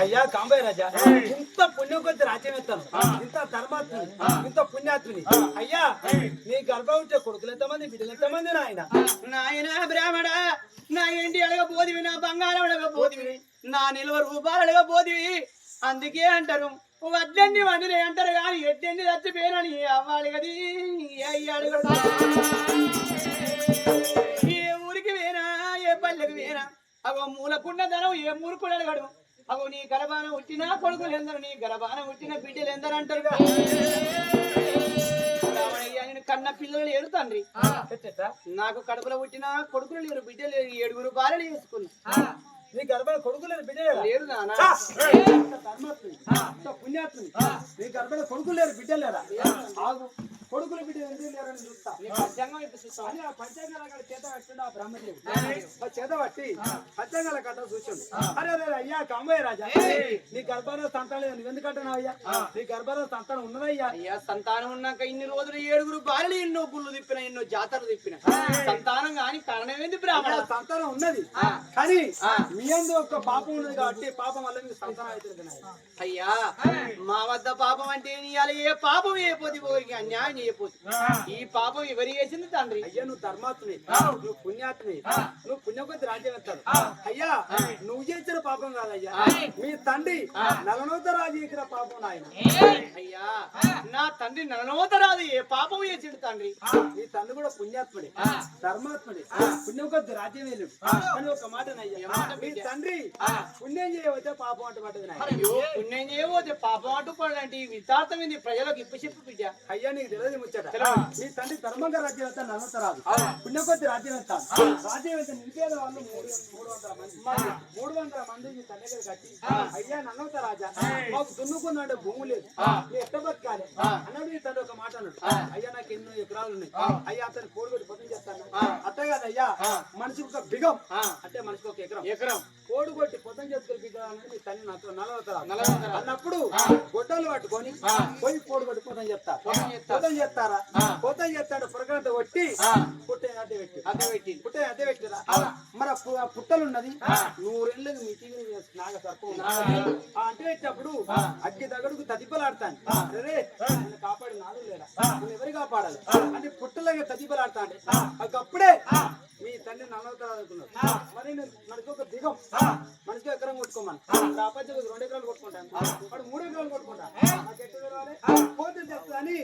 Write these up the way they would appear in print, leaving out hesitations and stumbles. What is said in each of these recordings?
అయ్యా కాంబయ్య రాజా, ఇంత పుణ్యం కొద్ది రాజ్యం ఎత్తాను, ఇంత ధర్మాత్ముని, ఇంత పుణ్యాత్ముని. అయ్యా నీ గర్భం ఉంటే కొడుకులు ఎంతమంది, బిడ్డలు ఎంతమంది? నాయన బ్రాహ్మణ, నా ఇంటి అడగపోదివి, నా బంగారం అడగపోదివి, నా నిల్వ రూపాయలు అడగపోదివి. అందుకే అంటారు వడ్లండి వండినే అంటారు కానీ ఎడ్డండి చచ్చిపోయినని అవ్వాలి కది. ఏ ఊరికి వేనా, ఏ పల్లెకి వేనా, అగో మూలకున్న ధనం ఏ మూరుకుడు అడగడు. అగో నీ గర్భాన పుట్టిన కొడుకులు ఎందరు, నీ గర్భాన పుట్టిన బిడ్డలు ఎందరు అంటారు. నేను కన్న పిల్లలు లేరు తండ్రి, నాకు కడుపులో పుట్టిన కొడుకులు లేరు, బిడ్డలు లేరు, 7 భార్యలు వేసుకున్నా. నీ గర్భాన కొడుకులు లేరు, బిడ్డలు లేరు నాన్న. పుణ్యాత్ముని, నీ గర్భాన కొడుకులు లేరు, బిడ్డలు లేరా? ఆగు, కొడుకులు బిడ్డలు ఎందుకు లేరని చూస్తా. పంచాంగం ఇప్పిస్తా అని ఆ పంచాంగాల కాడ చేత పట్టిండు ఆ బ్రహ్మదేవుడు. చేత పట్టి పంచాంగాల కట్ట చూసాడు. అరే అరే అయ్యా కాంబయ్య రాజా, నీ గర్భాన సంతానం లేదు, నువ్వు ఎందుకంటున్నావు అయ్యా? నీ గర్భాన సంతానం ఉన్నదయ్యా. అయ్యా సంతానం ఉన్నాక ఇన్ని రోజులు 7 భార్యలు ఎన్నో గుళ్ళు తిప్పిన, ఎన్నో జాతరలు తిప్పిన, సంతానం కాని కారణం ఏంది బ్రాహ్మణ? సంతానం ఉన్నది కానీ మీ అందు ఒక పాపం ఉన్నది కాబట్టి పాపం వల్ల మీకు సంతానం అవుతుంది. అయ్యా మా వద్ద పాపం అంటే ఏ పాపం చేయపోతే ఊరికి అన్యాయం చేయపోతే ఈ పాపం ఎవరు చేసింది తండ్రి? అయ్యా నువ్వు ధర్మాత్ముని, నువ్వు పుణ్యాత్ముని, నువ్వు పుణ్యం కొద్ది రాజ్యం ఎత్తాడు. అయ్యా నువ్వు చేసిన పాపం కాదయ్యా, మీ తండ్రి నలనోత రాజు చేసిన పాపం నాయన. అయ్యా నా తండ్రి నలనోతరాదు ఏ పాపం చేసిండు తండ్రి? మీ తండ్రి కూడా పుణ్యాత్ముడి, ధర్మాత్ముడి, పుణ్యం కొద్ది రాజ్యం వెళ్ళాడు. అని ఒక మాట నయ్యా, మీ తండ్రి పుణ్యం చేయవచ్చే పాపం అంట పట్టదు. అయ్యో పుణ్యం చేయబోతే పాపం అంటుకోవాలంటే వితార్థం ఇది ప్రజలకు ఇప్పచెప్పు బిడ్డ. అయ్యా నీకు తెలియదు ముచ్చట. మీ తండ్రి ధర్మంగా రాజ్యం వెళ్తా నన్నత రాదు, పుణ్యం కొద్ది రాజ్యం వెళ్తాను. రాజ్యం వెళ్తే నిలిపేద వాళ్ళు 300 మంది మీ తండ్రి దగ్గర కట్టి, అయ్యా నన్నత రాజా మాకు దున్నుకున్నాడు భూమి లేదు, మీరు ఎట్ట బతకాలి అన్నాడు. మీ తండ్రి ఒక మాట అన్నాడు, అయ్యా నాకు ఎన్నో ఎకరాలు ఉన్నాయి, అయ్యా అతను కోడిగొట్టి పొద్దున చేస్తాను. అట్ట కాదయ్యా, మనిషికి ఒక బిగం అంటే మనిషికి ఒక ఎకరం కోడిగొట్టి పొద్దున చేసుకుని బిగ్గాలని మీ తండ్రి నాతో నలవతారా అన్నప్పుడు గొడ్డలు పట్టుకొని పోయి కోడిగొట్టి పొద్దున చెప్తారు. పొద్దున చేస్తారా? పొద్దున చేస్తాడు, పురగంట కొట్టి పుట్టే అద్దె పెట్టి పుట్టే అద్దె పెట్టిరా. మరి పుట్టలు ఉన్నది 100 ఏళ్ళకి మీ టీవీ నాగ సర్పం అంటే పెట్టినప్పుడు అగ్గి దగ్గరకు తదిపలాడతాను. అరే నన్ను కాపాడి నాడు లేరా, నన్ను ఎవరు కాపాడాలి అని పుట్టలాగా తదిపలాడతాను. అప్పుడే మీ తండ్రి నలవతారనుకున్నాడు. మరి మనకి ఒక దిగం, మనిషికి ఎకరం కొట్టుకోమని ప్రపంచం 2 ఎకరాలు కొట్టుకుంటాను, వాడు 3 ఎకరాలు కొట్టుకుంటాను. నాకు ఎక్కడ పోతే తెస్తుందని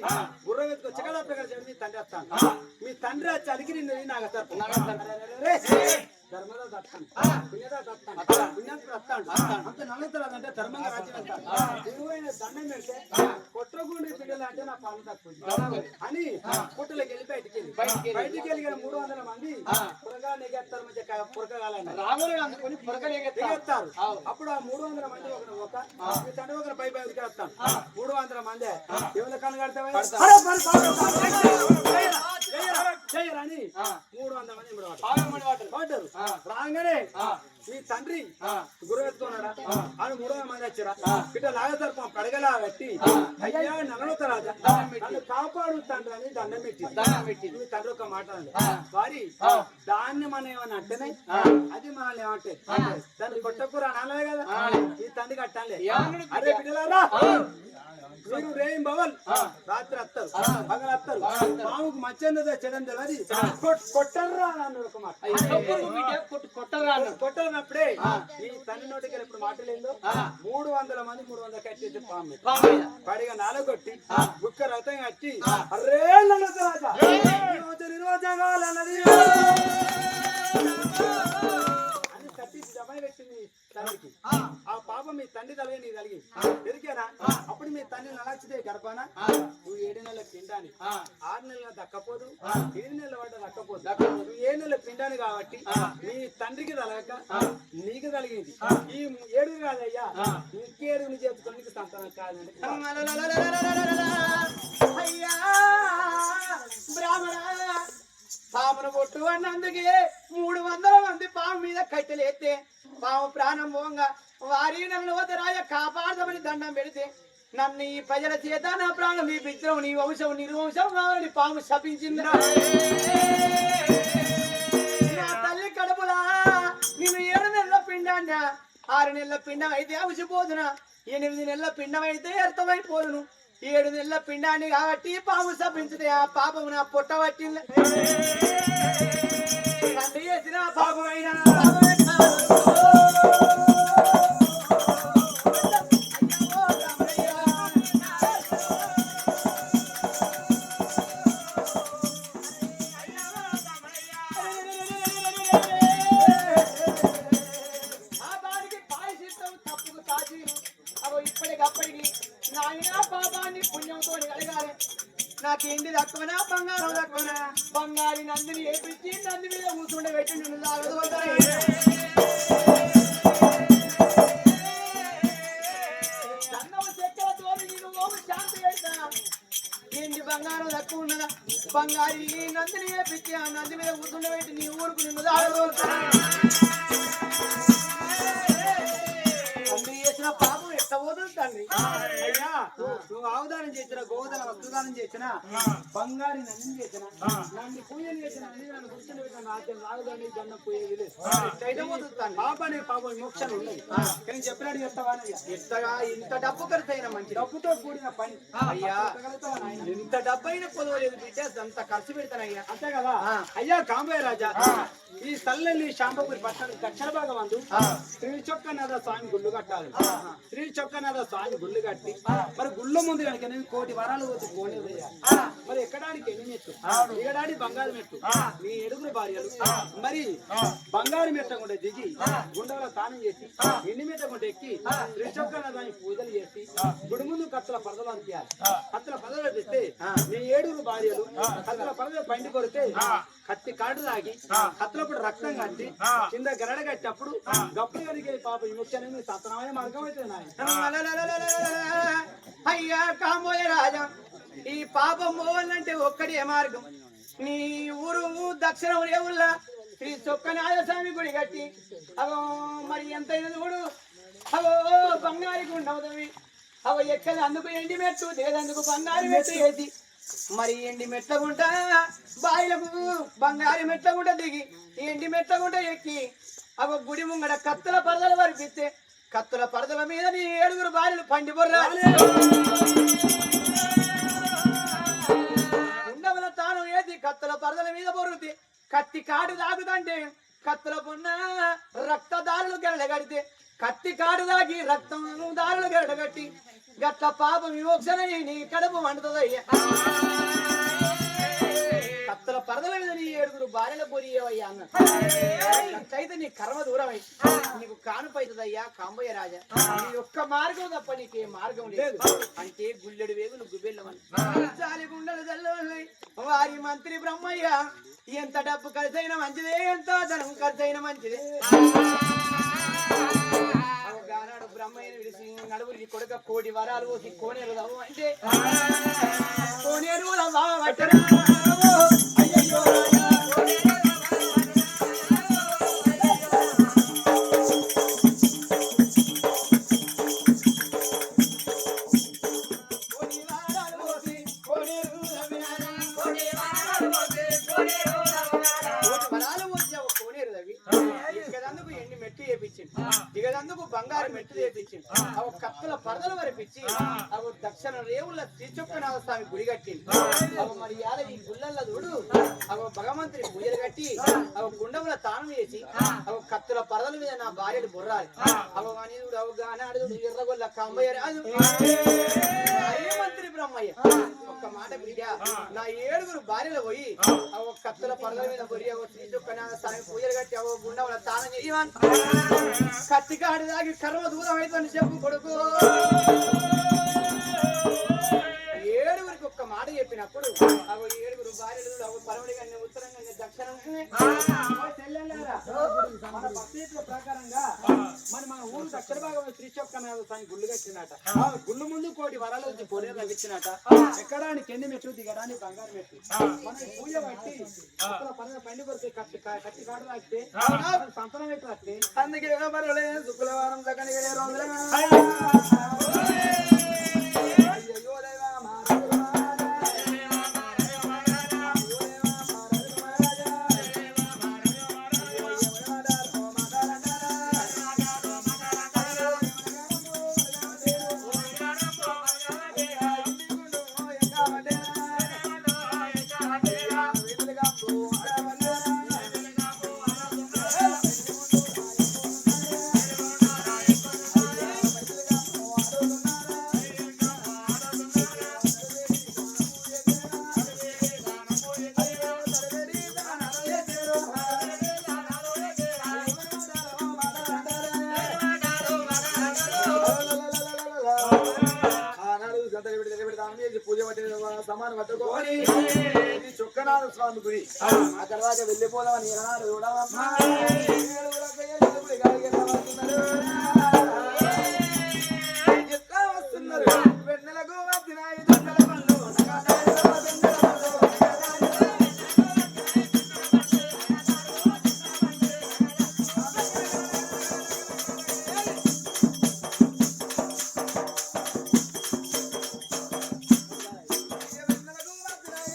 గుర్ర వెతుకు చికడా ప్రకారం మీ తండ్రి వస్తాను. మీ తండ్రి వచ్చి అలిగి నిన్ను నాకు ధర్మదా తత్తాను, పుణ్యదా తత్తాను, పుణ్యాత్ముడు వస్తాడు. అంత నల్లతరాదంటే ధర్మంగా రాజ్యం వెళ్తాను. విలువైన దండం పెడితే కొట్టగుండి బిడ్డలు అంటే నా పాలన తక్కువ అని పుట్టలోకి వెళ్ళి బయటికి వెళ్ళి 300 మంది పురగా నెగేస్తారు. మంచిగా పురకాలని రాములు అందుకొని పురగెత్తారు. అప్పుడు ఆ 300 మంది ఒక మీ తండ్రి ఒకరు పై పైకి వస్తాను. 300 మంది ఎవరి కళ్ళు కడతావని 300 మంది పడ్డారు. రాగానే మీ తండ్రి గురువు ఎత్తున్నాడా అని 300 మంది వచ్చారా. ఇట్లా లాగతర్పం పడగలా పెట్టి అయ్యా నలనోత రాజా నన్ను కాపాడు తండ్రి అని దండం పెట్టి మీ తండ్రి ఒక మాట అండి సారీ దాన్ని మనం ఏమన్నా అంటేనే అది మనల్ని ఏమంటే దాన్ని కొట్టకూర అనాలే కదా. ఈ తండ్రి కట్టాలి. అరే బిడ్డలారా మీరు రేం బవల్ రాత్రి వస్తారు, పగలు వస్తారు, పాముకు మచ్చన్నదే చెడం తెలియదు కొట్టర్రా అన్నాడు ఒక మాట. కొట్టనప్పుడే ఈ తండ్రి నోటికి ఎప్పుడు మాటలేదో 300 మంది 300 కట్టి పాము పడిగా నాలగొట్టి బుక్క రథం కట్టి అర్రే రాజా నిర్వచనం కావాలన్నది అని కట్టి జమ పెట్టింది తండ్రికి. ఆ పాపం మీ తండ్రి తలగే నీ తలిగి ఎరికేనా. అప్పుడు మీ తండ్రి నలచితే గర్భాన నువ్వు 7 నెలలకు తింటాను, 6 నెలలు దక్కపోదు, 7 నెలల వాట దక్కపోదు, నువ్వు 7 నెలలు తింటాను కాబట్టి మీ తండ్రికి తలగక నీకు కలిగింది. ఈ 7 కాదయ్యా ఇంకేడు నువ్వు చెప్పుకొని నీకు సంతానం కాదండి. పామును కొట్టు అన్నందుకే 300 మంది పాము మీద కట్టెలేస్తే పాము ప్రాణం పోంగా వారి నన్ను రాజ కాపాడదామని దండం పెడితే నన్ను ఈ ప్రజల చేత నా ప్రాణం నీ పిత్రం నీ వంశం నిర్వంశం కావాలని పాము శపించిందిరా. నా తల్లి కడుపులా నేను 7 నెలల పిండాన్న 6 నెలల పిండం అయితే అవసిపోదునా 8 నెలల పిండం అయితే అర్థమైపోదును 7 నెలల పిండాన్ని కాబట్టి పాము సపించితే ఆ పాపము నా పొట్ట పట్టింది తండ్రి చేసిన పాపమైనా నాకేంటి తక్కువనా బంగారం తక్కువనా బంగారి నందిని ఏపించి నంది మీద కూర్చుండే పెట్టి నిన్ను చెక్కలతో నేను శాంతి పెడతా ఏంటి బంగారం తక్కువ ఉన్నదా బంగారి నందిని ఏపించి ఆ నంది మీద కూర్చుండే పెట్టి నీ ఊరుకు నిన్ను తండ్రి చేసిన పాపం ఎట్ట పోతుంది తండ్రి అయ్యా నువ్వు ఆవుదానం చేసిన గోదాన వస్త్రదానం చేసిన బంగారి నందిని చేసిన నన్ను పూజలు చేసిన నన్ను కూర్చొని పెట్టిన ఆవుదాన్ని గన్న పూజలు పాపనే పాపం మోక్షాలు ఉన్నాయి కానీ చెప్పినట్టు చెప్తావా ఎంతగా ఇంత డబ్బు ఖర్చు అయినా మంచి డబ్బుతో కూడిన పని అయ్యా ఇంత డబ్బు అయినా పొదవలేదు బిడ్డ అంత ఖర్చు పెడతానయ్యా అంతే కదా అయ్యా కాంబయ్య రాజా ఈ తల్లెల్లి శాంబపురి పట్టణం దక్షిణ భాగం అందు శ్రీ చొక్కనాథ స్వామి గుళ్ళు కట్టాలి శ్రీ చొక్కనాథ స్వామి గుళ్ళు కట్టి మరి గుళ్ళ ముందు కనుక నేను 1,000,000 వరాలు వచ్చి కోనే మరి ఎక్కడానికి ఎన్ని మెట్టు దిగడానికి బంగారు మెట్టు మీ 7 భార్యలు మరి బంగారు మెట్టకుండా దిగి గుండెలో స్నానం చేసి ఎన్ని మెట్టకుండా ఎక్కి శ్రీ చొక్కనాథాన్ని పూజలు చేసి గుడి ముందు కత్తల పరదలు అందియాలి కత్తల పరదలు తెస్తే మీ 7 భార్యలు కత్తల పరదలు పండి కొడితే కత్తి కాడు తాగి కత్తలప్పుడు రక్తం కట్టి కింద గరడ కట్టినప్పుడు గప్పుడు కడిగే పాప విముక్షణ సతనమైన మార్గం అయితే అయ్యా కామోయ రాజా ఈ పాపం పోవాలంటే ఒక్కడే మార్గం నీ ఊరు దక్షిణం రేవుల్లా శ్రీ చొక్కనాథ స్వామి గుడి కట్టి అవో మరి ఎంతైనా చూడు అవో బంగారు గుండవుతవి అవ ఎక్కది అందుకు ఎండి మెట్టు దేదందుకు బంగారు మెట్టు వేసి మరి ఎండి మెట్లగుంటా బాయిలకు బంగారు మెట్లగుంట దిగి ఎండి మెట్లగుంట ఎక్కి అవ గుడి ముంగడ కత్తుల పరదలు వరిపిస్తే కత్తుల పరదల మీద నీ 7 భార్యలు పండి బొర్రాలి ఉండవల తాను ఏది కత్తుల పరదల మీద బొర్రుతే కత్తి కాడు తాగుదంటే కత్తుల పొన్న రక్తదారులు గెరడగడితే కత్తి కాడు దాగి రక్తం దారులు గెరడగట్టి గట్ల పాప విమోక్షణ నీ కడుపు వండుతుందయ్యా కత్తుల పరదల మీద నీ 7 భార్యలు పొరియవయ్యా అన్నట్లయితే నీ కర్మ దూరమై నీకు కానుపైతుందయ్యా కాంబయ్య రాజా నీ ఒక్క మార్గం తప్ప నీకే మార్గం లేదు అంటే గుల్లెడు వేగు నువ్వు గుబ్బెళ్ళమని చాలి గుండెలు జల్లున్నాయి వారి మంత్రి బ్రహ్మయ్య ఎంత డబ్బు ఖర్చైనా మంచిదే ఎంత ధనం ఖర్చైనా మంచిదే గానాడు బ్రహ్మయ్యని విడిసి నడువురి కొడుక 1,000,000 వరాలు పోసి కోనేరు రావు అంటే కోనేరు అయ్యో దిగదందుకు బంగారు మెట్టు చేపించింది అవి కత్తుల పరదలు వరిపించి అవి దక్షిణ రేవుల శ్రీచొక్కనాథ స్వామి గుడి కట్టింది అవి మరి ఈ గుళ్ళల్లో చూడు అవి భగవంతుని పూజలు కట్టి అవి గుండముల తానం చేసి అవి కత్తుల పరదల మీద నా భార్యలు బుర్రాలి అవి మనీయుడు అవి గానాడు ఎర్రగొల్ల కాంబయ్య రాజు మంత్రి బ్రహ్మయ్య ఒక్క మాట బిడ్డ నా 7 భార్యలు పోయి అవి కత్తుల పరదల మీద బొరి అవి శ్రీచొక్కనాథ స్వామి పూజలు కట్టి అవి గుండముల తానం చేయమని కత్తికాడు దాగి కర్మ దూరం అవుతుంది చెప్పు కొడుకు 7 ఒక్క మాట చెప్పినప్పుడు అవి 7 భార్యలు అవి పరమడిగా ఉత్తరంగా దక్షిణంగా మన పద్ధతుల ప్రకారంగా మన ఊరు దక్షిణ భాగంలో శ్రీచొక్కనాథ స్వామి గుళ్ళు కట్టినట గుళ్ళు ముందు 1,000,000 వరాలు వచ్చి పొరేలు తగ్గించినట ఎక్కడానికి ఎన్ని మెట్లు దిగడానికి బంగారు మెట్లు మనం పూజ బట్టి పండి కొరితే కత్తి కాడు రాస్తే సంతనం ఎట్లా వస్తే అందుకే శుక్రవారం దగ్గర రోజులు సమానం పట్టుకోని ఇది చొక్కనాథ స్వామి గుడి ఆ తర్వాత వెళ్ళిపోదామని ఏనాడు చూడవమ్మా ఎట్లా వస్తున్నారు వెన్నెలకు వచ్చినాయి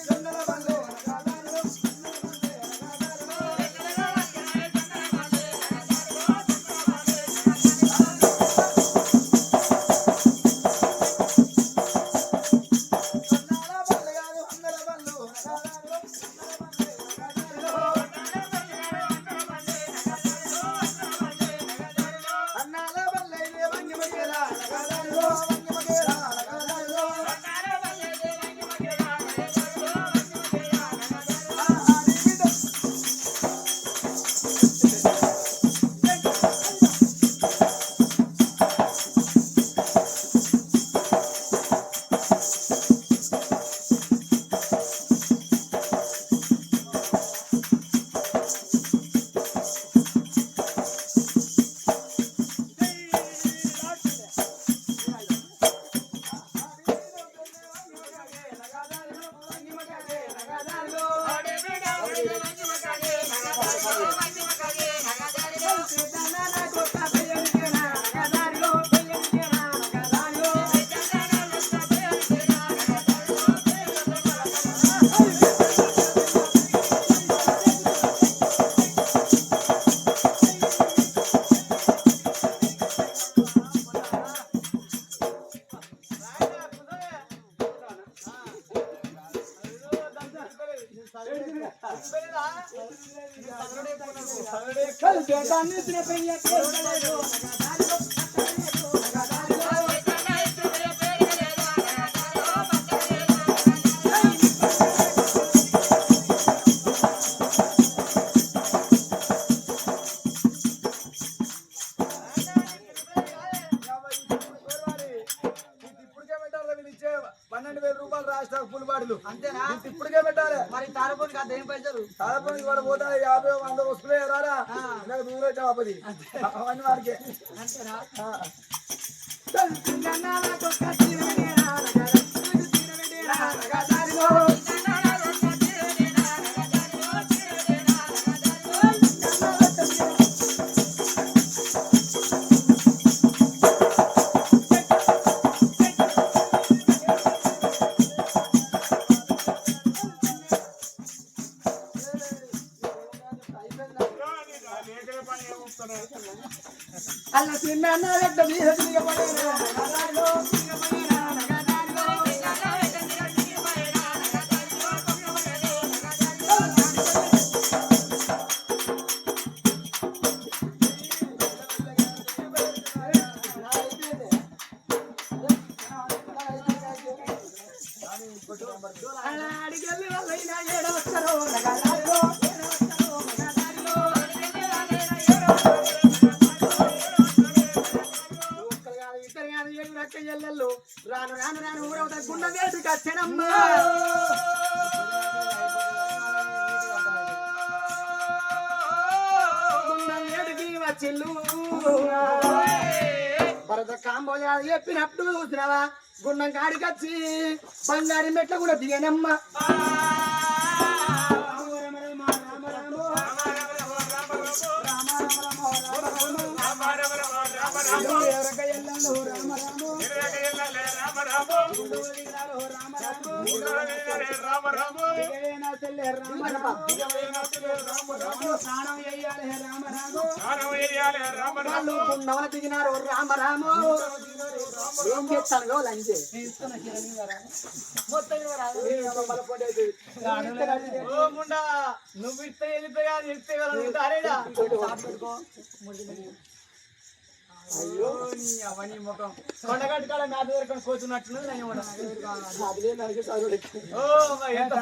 దొంగల పళ్ళు అంతేనా ఇప్పటికే పెట్టాలి మరి తారపూడి కాదు ఏం పైసలు తారపూడి కూడా పోతా 50 100 వస్తువులే రారా నాకు దూరం అయితే అప్పది అవన్నీ వాడికే అంతేనా అల్ల చిన్న అడిగెళ్ళి వాళ్ళైనా ఏడవస్తారో ఎల్లెల్లు రాను రాను రాను ఊరవుతా గుండె వేటుకి వచ్చానమ్మా గుండె వేటుకి వచ్చిల్లు భరత కాంబోజా చెప్పినప్పుడు చూసినావా గుండం కాడికి వచ్చి బంగారి మెట్ల కూడా దిగానమ్మా దిగినారు రామరాము ఏం చేస్తాను లంచే నువ్వు ఇస్తే వెళ్ళిపోయా ఇస్తే అయ్యో నీ అవని ముఖం కొండగట్టు కాడ మేత దొరకని కూర్చున్నట్టున్నది నేను కూడా అదిలే నాకు చదువు ఓ ఎంత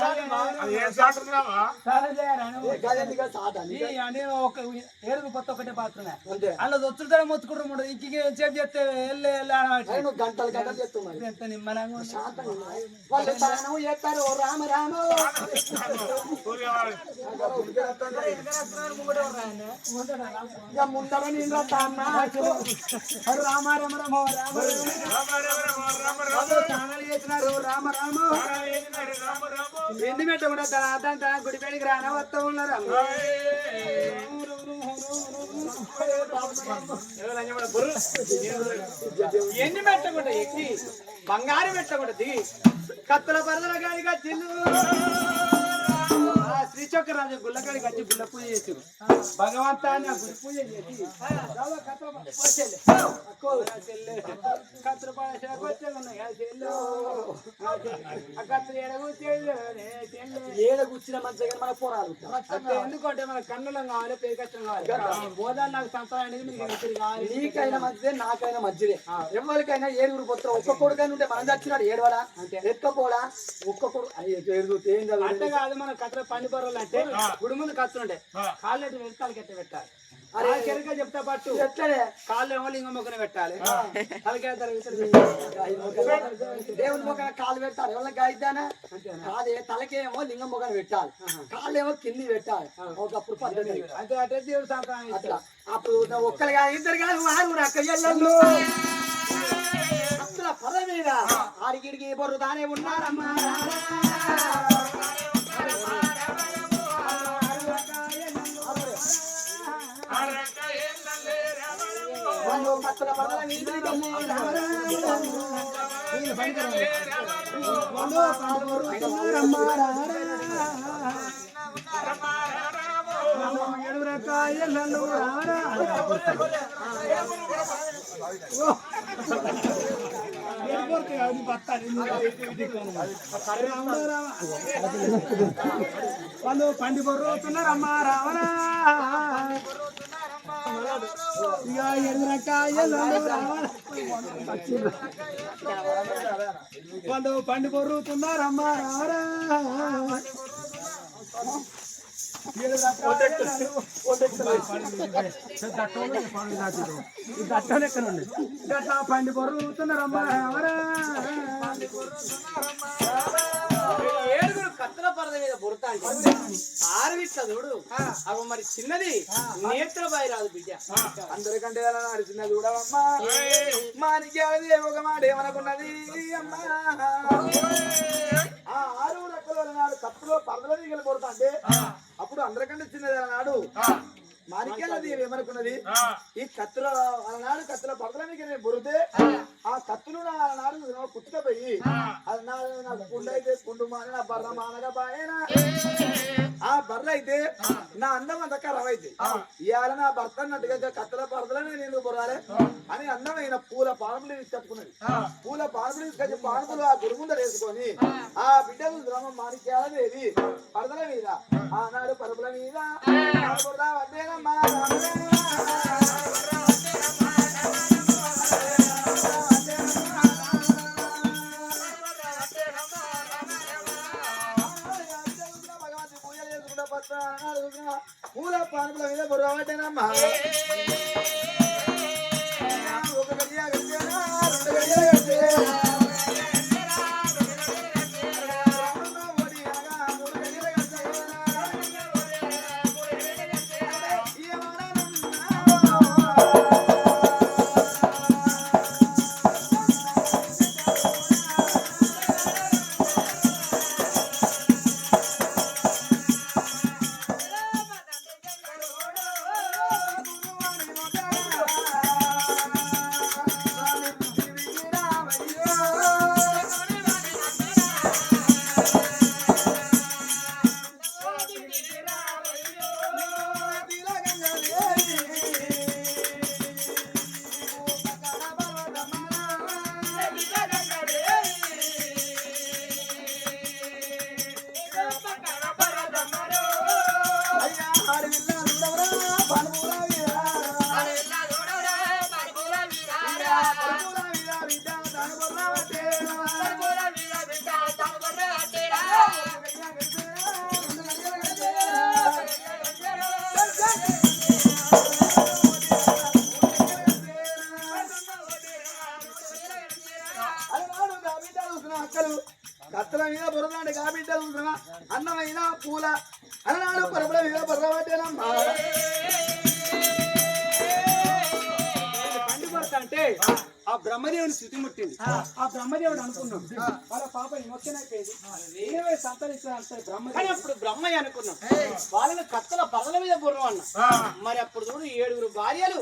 నేను ఒక ఏడుగు కొత్త ఒకటే పాత్రనే అలా వచ్చుతాడు మొత్తుకుంటారు మూడు ఇంటికి సేపు చేస్తే వెళ్ళి గంటలు గంటలు చేస్తున్నాను ఎంత నిమ్మలంగా వాళ్ళు స్నానం చేస్తారు ఓ రామ రామ ఇక ముందర నేను రామ రామ రామ స్నానాలు చేసినారు రామ రామ ఎందు పెట్ట కూడా తన గుడి పెడికి రాన వస్తా ఉన్నారు ఎన్ని పెట్టకుండా ఎక్కి బంగారు పెట్టకుండా దిగి కత్తుల పరదల గాడిగా చిల్లు శ్రీచక్రరాజు గుళ్ళకాడికి వచ్చి గుళ్ళ పూజ చేసారు భగవంతాన్ని ఆ గుడి పూజ చేసి కత్తుల ఏడ కూర్చిన మంచిగా మన పోరాడు ఎందుకంటే మన కన్నులం కావాలి పేరు కష్టం కావాలి బోధాలు నాకు సంతానం అనేది మీకు కావాలి నీకైనా మంచిదే నాకైనా మంచిదే ఎవరికైనా ఏడుగురు పోతారు ఒక్క కొడుకైనా ఉంటే మనం చచ్చినాడు ఏడవడా ఎక్కపోడా ఒక్క కొడుకు ఏం అంటే కాదు మన కత్తుల పని పొరలు అంటే గుడి ముందు కత్తుండే కాళ్ళు వెళ్తాలకి ఎట్ట పెట్టాలి అరే కెరక చెప్తా పట్టు ఎట్లనే కాళ్ళు ఏమో లింగం మొక్కన పెట్టాలి దేవుని మొక్కన కాళ్ళు పెట్టాలి ఎవరి గాయిద్దానా కాదే తలకేమో లింగం మొక్కన పెట్టాలి కాళ్ళు ఏమో కింది పెట్టాలి ఒకప్పుడు పద్ధతి అంటే అంటే దేవుడు సాంప్రదాయం అట్లా అప్పుడు ఒక్కరు కాదు ఇద్దరు కాదు ఆరుగురు అక్క ఎల్లళ్ళు అసలు పద మీద ఆడికిడికి బొర్రు తానే ఉన్నారమ్మా కత్తుల పదల ఎడురకాయలు వాళ్ళు పండి బొర్రుతున్నారమ్మా రావణ ఇక ఎడురకాయలు వాళ్ళు పండి బొర్రుతున్నారమ్మా రావరా పండి బొర్రుతున్నారమ్మా రావరా ఏడుగురు కత్తుల పరద మీద బొరుతా అంటే ఆరవిట్ల చూడు అవి మరి చిన్నది నేత్ర రాదు బిడ్డ అందరికంటే చిన్న చూడవమ్మా మానికి ఒక మాట ఏమనుకున్నది అమ్మా ఆ ఆరుగురు అక్కలు నాడు కత్తులో పరదల దిగలు బొరుతా అంటే అప్పుడు అందరికంటే చిన్నది అన్నాడు మారికేళ్ళది ఏమనుకున్నది ఈ కత్తులో అలనాడు కత్తుల పరదల మీద బొరితే ఆ కత్తులు నాడు పుట్టుకపోయి అది నా కుండ అయితే కుండు మాన నా బర్ర మానగా బాయేనా ఆ బర్ర అయితే నా అందం అంత ఖరాబ్ అయితే ఇవాళ నా భర్త అన్నట్టుగా కత్తుల పరదలని నేను బొరాలి అని అందమైన పూల పానపులు తీసుకొచ్చుకున్నది పూల పానపులు తీసుకొచ్చి పానపులు ఆ గురుముందర వేసుకొని ఆ బిడ్డలు గ్రామం మారికేయాలనేది పరదల మీద ఆనాడు పరుపుల మీద వద్దేనమ్మా పూల పానపుల మీద బొరవట్టేనమ్మా ఒక గడియ కట్టేనా రెండు గడియ కట్టేనా మక్కలు కత్తల మీద బురదాండి కాబిడ్డలు అన్నమైన పూల అన్నాడు పరపడ మీద బుర్రబట్టేనమ్మా పండి భర్త అంటే ఆ బ్రహ్మదేవుని స్థితి ముట్టింది. ఆ బ్రహ్మదేవుడు అనుకున్నాం వాళ్ళ పాప మొక్కనైపోయింది నేనే సంతరిస్తాను బ్రహ్మ. అప్పుడు బ్రహ్మయ్య అనుకున్నాం వాళ్ళని కత్తల పరల మీద బుర్రం అన్న. మరి అప్పుడు చూడు 7 భార్యలు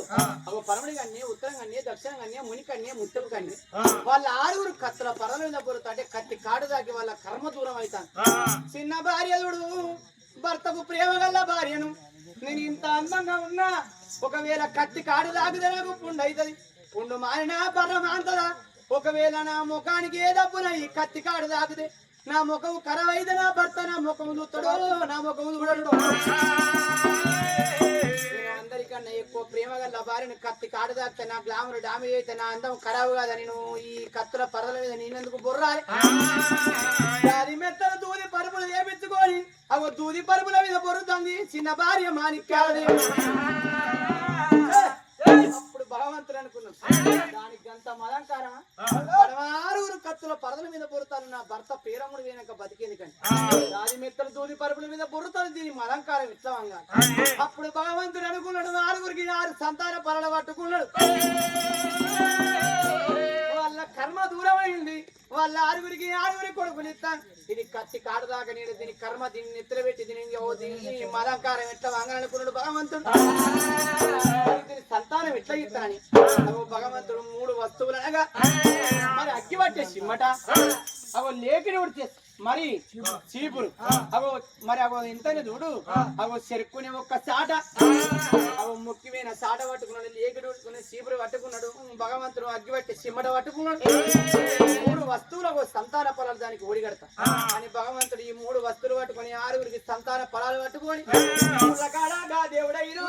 ఒక పరమడి కన్య, ఉత్తరం కన్య, దక్షిణం కన్య, ముని కన్య, ముత్తపు కన్య. వాళ్ళ 6 కత్తల పరల మీద బుర్రత అంటే కత్తి కాడు దాకి వాళ్ళ కర్మ దూరం అవుతాను. చిన్న భార్య చూడు భర్తకు ప్రేమ గల్ల భార్యను నేను ఇంత అందంగా ఉన్నా ఒకవేళ కత్తి కాడు దాకితే నాకు పుండు అవుతుంది, పుండు మారినా పర్ర మాంతదా, ఒకవేళ నా ముఖానికి ఏ దప్పున ఈ కత్తి కాడు దాకితే నా ముఖం కరవైతే నా భర్త నా ముఖం చూస్తాడో నా ముఖం చూడడు. అందరికన్నా ఎక్కువ ప్రేమ గల భార్యను కత్తి కాడు దాకితే నా గ్లామర్ డామేజ్ అయితే నా అందం ఖరాబు కాదా, నేను ఈ కత్తుల పరల మీద నేనెందుకు బుర్రాలి. అది మెత్తల దూది పరుపులు చేపించుకొని అవి దూది పరుపుల మీద బొరుతుంది చిన్న భార్య మాణిక్యాలు. అప్పుడు భగవంతుడు అనుకున్నాం దానికి అంత అలంకారమా, 6 కత్తుల పరదల మీద బొరుతాను నా భర్త పేరముడు వేనక బతికేది కంటే దాని మెత్తలు దూది పరుపుల మీద బొరుతాను దీని అలంకారం ఇట్లా. అప్పుడు భగవంతుడు అనుకున్నాడు 6 సంతాన పరల పట్టుకున్నాడు. వాళ్ళ కర్మ దూరమైంది, వాళ్ళ 6 కొడుకులు ఇస్తాను. ఇది కత్తి కాడు దాకా నేను దీని కర్మ దీన్ని నెత్తిన పెట్టి దీని మలంకారం ఎట్లా వాంగాలనుకున్నాడు భగవంతుడు. దీని సంతానం ఎట్లా ఇస్తానని భగవంతుడు 3 వస్తువులు అనగా మరి అగ్గి పట్టే సిమ్మట, అగో లేకిడి ఉడితే మరి చీపురు, అగో మరి అగో ఇంతనే చూడు అగో చెరుక్కుని ఒక్క చాట, అగో ముఖ్యమైన చాట పట్టుకున్నాడు, లేకిడి ఉడుకుని చీపురు పట్టుకున్నాడు, భగవంతుడు అగ్గి పట్టి సిమ్మట పట్టుకున్నాడు. 3 వస్తువులు అగో సంతాన ఫలాలు దానికి ఒడిగడతా అని భగవంతుడు ఈ 3 వస్తువులు పట్టుకొని 6 సంతాన ఫలాలు పట్టుకొని దేవుడైరు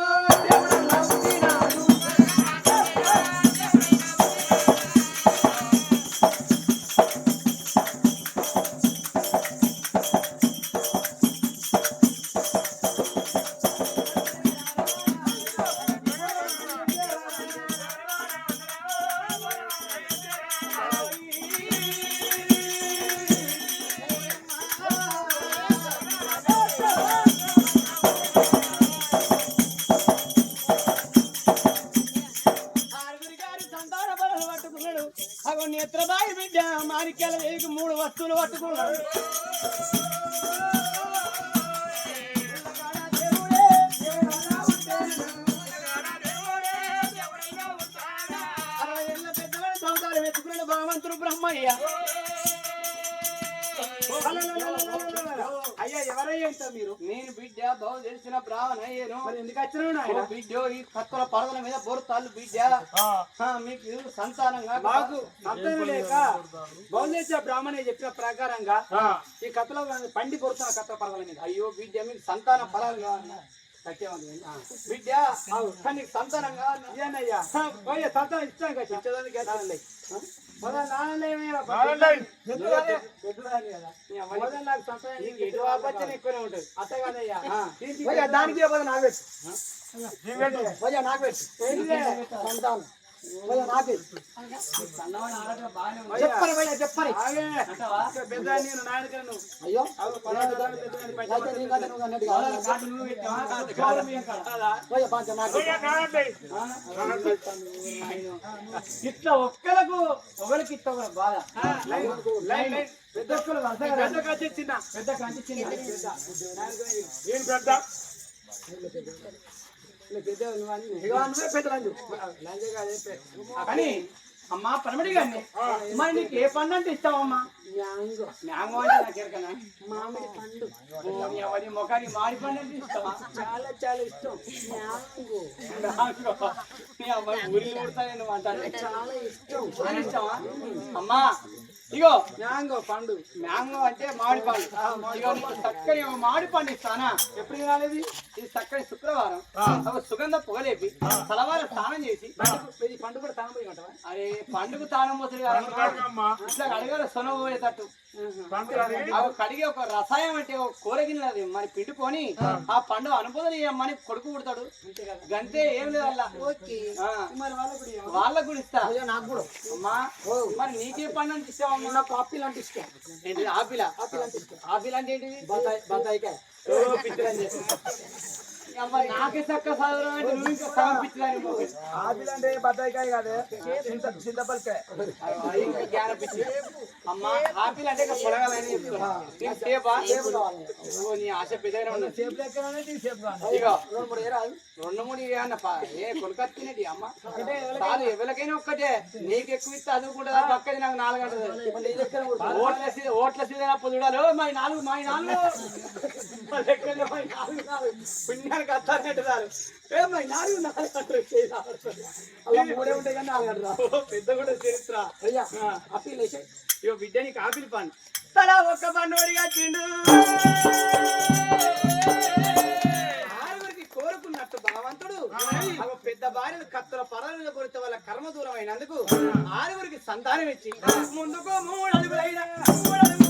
అగో నేత్రబాయి బిడ్డ మాణిక్యాల వేలికి 3 వస్తువులు పట్టుకున్నాడు. పెద్దవాడు సంసారం ఎత్తుకున్నాడు భగవంతుడు బ్రహ్మయ్య. అయ్యా ఎవరయ్యా ఇంత మీరు? నేను బిడ్డ బాగు తెలిసిన బ్రాహ్మణ అయ్యాను. మరి ఎందుకు వచ్చిన బిడ్డ ఈ కత్తుల పడవల మీద బోరుతాళ్ళు బిడ్డ మీకు సంతానంగా మాకు సంతానం లేక బాగు చేసే బ్రాహ్మణ చెప్పిన ప్రకారంగా ఈ కత్తుల పండి బొరుతున్న కత్తుల పడవల మీద. అయ్యో బిడ్డ మీకు సంతాన ఫలాలు కావాలన్నా బిడ్డ కానీ సంతానంగా ఇదేనయ్యా సంతానం ఇచ్చాను కదా ఇచ్చేదానికి ఎక్కువనే ఉంటుంది అట్ట కదయ్యా దానికి నాకు పెట్టు సంతానం చెప్పని అయ్యో ఇట్లా ఒక్కలకు ఒకరికి ఇస్తా బాధ పెద్ద కంచి చిన్న పెద్ద కంచి చిన్న ఏం పెద్ద కానీ అమ్మా పరమడి గారిని మరి నీకు ఏ పండు అంటే ఇస్తావమ్మా? మ్యాంగో అంటే నాకు ఎరకనా మామిడి పండు ఎవరి ముఖానికి మామిడి పండు అంటే ఇస్తావా? చాలా చాలా ఇష్టం ఊరి ఊడతాను అంటాను చాలా ఇష్టం ఇష్టమా అమ్మా? ఇగో మ్యాంగో పండు మ్యాంగో అంటే మామిడి పండు ఇగో చక్కని మామిడి పండు ఇస్తానా? ఎప్పుడు తినాలి? ఇది చక్కని శుక్రవారం ఒక సుగంధ పొగలేపి తలవార స్నానం చేసి పండు కూడా తానం పోయి ఉంటావా? అరే పండుగ తానం పోతుంది ఇట్లా అడగాల సొన పోయేటట్టు కడిగి ఒక రసాయం అంటే ఒక కూరగిన్నది మరి పిండుకొని ఆ పండు అనుభవం ఇవ్వమని కొడుకు పుడతాడు గంతే ఏం లేదు అలా వాళ్ళకు కూడా ఇస్తా. అమ్మా మరి నీకే పండు అంటే ఇస్తావా? నాకు ఆపిల్ అంటే ఇష్టం. ఏంటిది ఆపిల్ ఆపిల్ అంటే ఇష్టం. ఆపిల్ అంటే ఏంటిది బత్తాయికాయ. పిచ్చిదని చేస్తా నాకే చక్క చదవడం అంటే నువ్వు ఇంకా సగం పిచ్చిదాని ఆపిల్ అంటే బత్తాయికాయ కాదు, చింతపల్లికాయ. జ్ఞాన పిచ్చి అమ్మా ఆపిల్ అంటే పొలగాలని చెప్తున్నా నీకు సేపా నీ ఆశ పెద్దగానే ఉన్నది సేపు లెక్కనే సేపు కాదు. ఇగో రెండు మూడు ఏరాలు. 2 3 అన్న ఏ కొనుకొచ్చినది అమ్మ కాదు ఎవరికైనా ఒక్కటే నీకు ఎక్కువ ఇస్తే అదుకుంటుందా పక్కది నాకు 4 గంటలు ఓట్ల సీజన్ అప్పుడు చూడాలి మా 4 పుణ్యానికి అత్తారంటే చాలు ఏ మా 4 గంటలు అలా మూడే ఉంటాయి కానీ 4 గంటలు. పెద్ద కూడా చరిత్ర అయ్యా ఆపిల్ వేసాయి. ఇగో బిడ్డ నీకు ఆపిల్ పండు తలా ఒక్క పండు అడిగచ్చిండు కోరుకున్నట్టు భగవంతుడు పెద్ద భార్యను కత్తుల పరల మీద కొడితే వాళ్ళ కర్మ దూరం అయినందుకు 6 సంతానం ఇచ్చి ముందుకు 3 అడుగులైనా 3 అడుగులు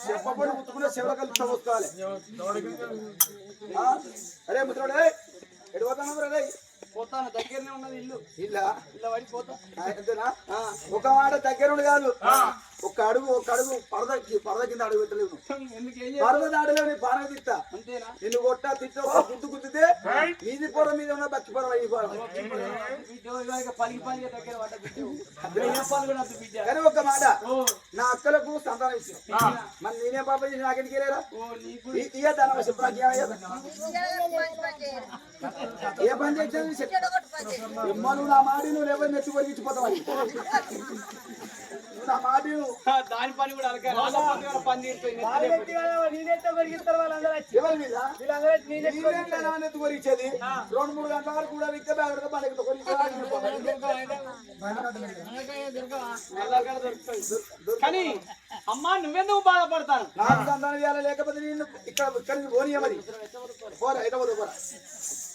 చెప్పబడి ముట్టుకున్న చెవుల కలిసి పోసుకోవాలి. అరే ముద్రోడు ఎడిపోతాను రే పోతాను దగ్గరనే ఉన్నది ఇల్లు ఇల్లా ఇల్లు పడిపోతా అంతేనా? ఒక మాట దగ్గరుండి కాదు, ఒక అడుగు పరద కింద అడుగు పెట్టలేవు. ఎందుకు ఏం పరద దాడిలో నీ పాన తిట్టా అంతేనా నిన్ను కొట్టా తిట్టా గుద్దు గుద్దితే మీది పొర మీద ఉన్న బక్కి పొర అయిపోవాలి. పలికి దగ్గర పడ్డ బిడ్డ కానీ ఒక మాట, నా అక్కలకు సంతానం ఇచ్చాను, మరి నేనే పాప చేసి నాకెందుకు వెళ్ళారా? ఇయ్య దాని చెప్పు నాకు ఏ పని చేసేది ఎమ్మ నువ్వు నా మాట నువ్వు లేకపోతే నెత్తి పొరిగించిపోతావు. నా మాట దాని పని కూడా పని తీరుతుంది ఎవరి మీద నెత్తి పొరిగించేది 2 3 గంటల వరకు కూడా విత్తే బ్యాగ్ కానీ అమ్మా నువ్వెందుకు బాధపడతాను నాకు సంతానం చేయాలి, లేకపోతే నేను ఇక్కడ పోనీయమని పోరా ఎట పోదు పోరా.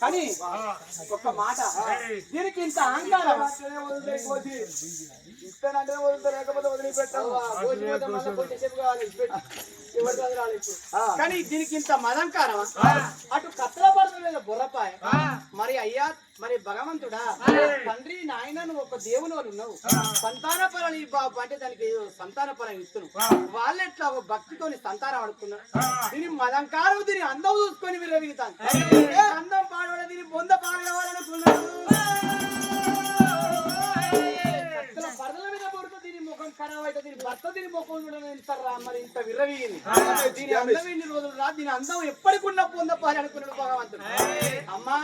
కానీ ఒక్క మాట దీనికి ఇంత అహంకారం ఇస్తానంటే వదులుతా, లేకపోతే వదిలిపెట్టావు. కానీ దీనికి ఇంత మదంకారం అటు కత్తల పరుల మీద బుర్రపాయ మరి అయ్యా మరి భగవంతుడా తండ్రి నాయన నువ్వు ఒక దేవుని వాళ్ళు ఉన్నావు, సంతాన పరాన్ని బాబు అంటే దానికి సంతాన పరాన్ని ఇస్తున్నావు, వాళ్ళెట్లా ఒక భక్తితోని సంతానం అడుక్కున్నారు. దీని మదంకారం దీని అందం చూసుకొని విరవిగుతాను, అందం పాడవడ దీని బొంద పాడు కావాలనుకున్నాడు. పరదల మీద పడుతూ దీని ముఖం ఖరాబ్ అయితే దీని భర్త దీని ముఖం చూడరా మరి ఇంత విర్రవీగింది. దీని అందం ఎన్ని రోజులు రా, దీని అందం ఎప్పటికున్న పొందపాలి అనుకున్నాడు భగవంతుడు. అమ్మా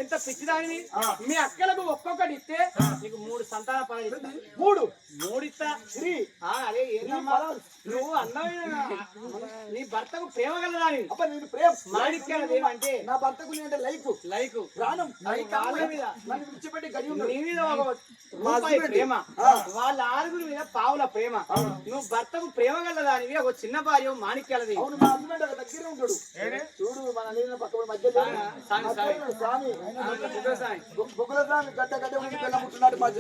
ఎంత పిచ్చిదానివి, మీ అక్కలకు ఒక్కొక్కటి ఇస్తే నీకు 3 సంతాన పనులు 3 ఇస్తా. అరే ఏంటమ్మా నువ్వు అందమైన నీ భర్తకు ప్రేమ కలదాని నేను ప్రేమ మాణిక్యాలది అంటే నా భర్తకు అంటే లైక్ ప్రాణం వాళ్ళ మీద నన్ను విడిచిపెట్టి గడి నీ మీద రూపాయి ప్రేమ, వాళ్ళ 6 మీద పావుల ప్రేమ, నువ్వు భర్తకు ప్రేమ గలదానివి ఒక చిన్న భార్య మాణిక్యాలది. అవును మా హస్బెండ్ దగ్గరే ఉంటాడు చూడు, మన నీళ్ళ పక్క మధ్య స్వామి బొగ్గుల స్వామి గడ్డ బెల్లం ముట్టున్నాడు మధ్య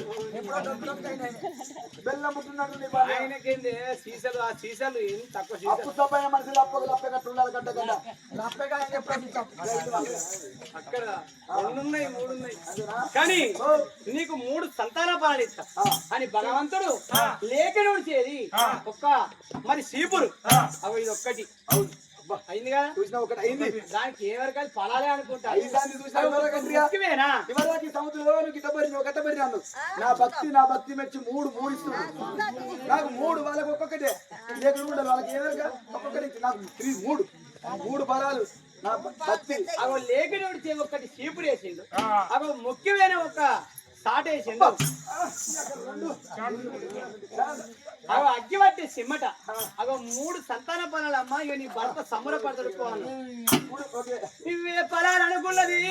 బెల్లం ముట్టున్నాడు. ఆయనకేంది సీసాలు ఆ సీసాలు ఏం తక్కువ అప్పు తప్పైన మనుషులు అప్పగట్టు ఉండాలి గడ్డ గడ్డ అక్కడ 2 ఉన్నాయి 3 ఉన్నాయి. కానీ నీకు 3 సంతాన పాలన ఇస్తా అని భగవంతుడు లేఖనుడు చేది ఒక్క మరి సీపురు అవి ఇది ఒక్కటి అయింది కదా, చూసినా ఒకటి అయింది. దానికి ఏ వరకు అది పలాలే అనుకుంటా. సముద్రంలో గిట్టబడి అన్నావు. నా భక్తి మెచ్చి 3 ఇస్తున్నాడు నాకు 3 వాళ్ళకి ఒక్కొక్కటే లేకుండా వాళ్ళకి ఏదైనా ఒక్కొక్కటి నాకు 3 ఫలాలు నా భక్తి. అగో లేఖనుడు చే ఒక్కటి సీపుడు వేసిండు, అగో ముఖ్యమైన ఒక సాటేసిండు అగో అగ్గి పట్టి సిమ్మట అగో 3 సంతాన పనులమ్మ ఇక నీ భర్త సంబరపడతాడు పోను ఇవే ఫలాలు అనుకున్నది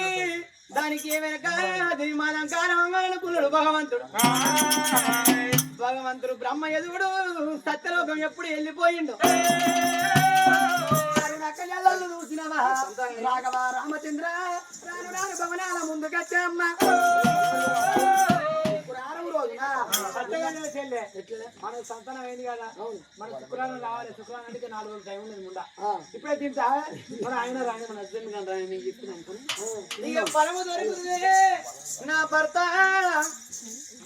దానికి ఏమైనా కారణం మానం కారణం అనుకున్నాడు భగవంతుడు బ్రహ్మ ఎదుగుడు సత్యలోకం ఎప్పుడు వెళ్ళిపోయిండు చూసినవా రాఘవ రామచంద్ర రాను రాను భవనాల ముందుకొచ్చామ్మ మన సంతానం అయింది కదా మన శుక్రాన్ని రావాలి శుక్రాన్ని అంటే 4 రోజులు టైం ఉండదు ముందా ఇప్పుడే తింటా మన ఆయన రాని మన హస్బెండ్ కానీ రాని నేను చెప్తున్నా అనుకుని పొలము దొరుకుతుంది నా భర్త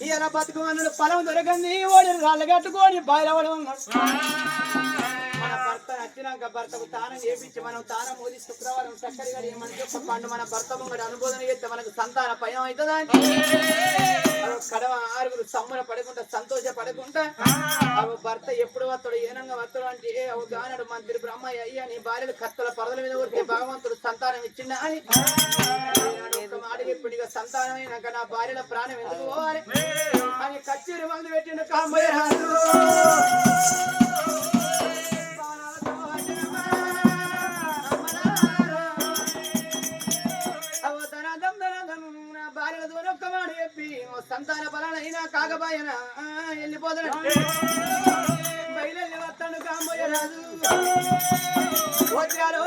ఇలా బతుకున్నాడు పొలం దొరకంది ఓడి రాళ్ళు కట్టుకొని బయలవడం ఉన్నాడు మన భర్త నచ్చినాక భర్తకు తానం చేపించి మనం తానం మోది శుక్రవారం చక్కడిగా ఏమని చెప్పండు మన భర్త ముంగడు అనుబోధన చేస్తే మనకు సంతాన భయం అవుతుందా కడవ 6 సమ్మున పడకుండా సంతోష పడకుండా అవి భర్త ఎప్పుడు వస్తాడు ఏనంగా వస్తాడు అంటే అవు గానడు మంత్రి బ్రహ్మ అయ్యా నీ భార్యలు కత్తల పరదల మీద కొడితే భగవంతుడు సంతానం ఇచ్చిండా అని మాట చెప్పిండు ఇక సంతానం అయినాక నా భార్యల ప్రాణం ఎందుకు పోవాలి అని కచ్చేరి మందు పెట్టిండు కాంబయ్య రాజు భార్యల దూరం ఒక్క మాట చెప్పి సంతాన బలనైనా కాకబాయనా వెళ్ళిపోతాడు బయలు వస్తాడు కాంబోయ రాజు వచ్చారు